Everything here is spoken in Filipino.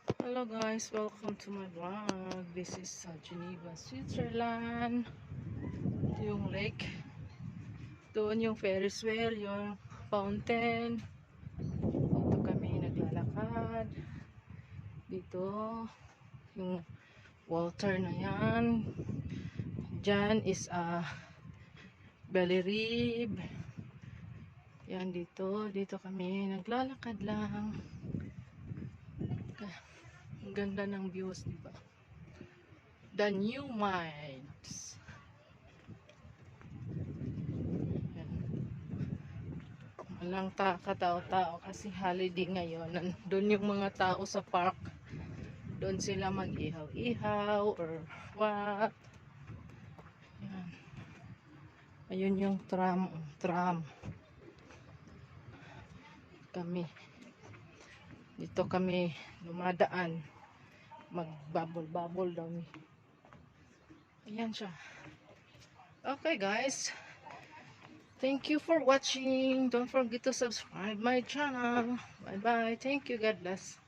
Hello guys, welcome to my vlog. This is Geneva, Switzerland. Yung lake. Doon yung Ferris wheel, yung fountain. Dito kami naglalakad. Dito yung water na yan. Diyan is belly rib. Yan dito kami naglalakad lang. Ang ganda ng views, diba? The New Minds. Walang katao-tao kasi holiday ngayon. Nandun yung mga tao sa park. Doon sila mag-ihaw-ihaw or what. Yan. Ayun yung tram. Dito kami dumadaan. Magbabol-babol daw. Ayan siya. Okay guys. Thank you for watching. Don't forget to subscribe my channel. Bye bye. Thank you. God bless.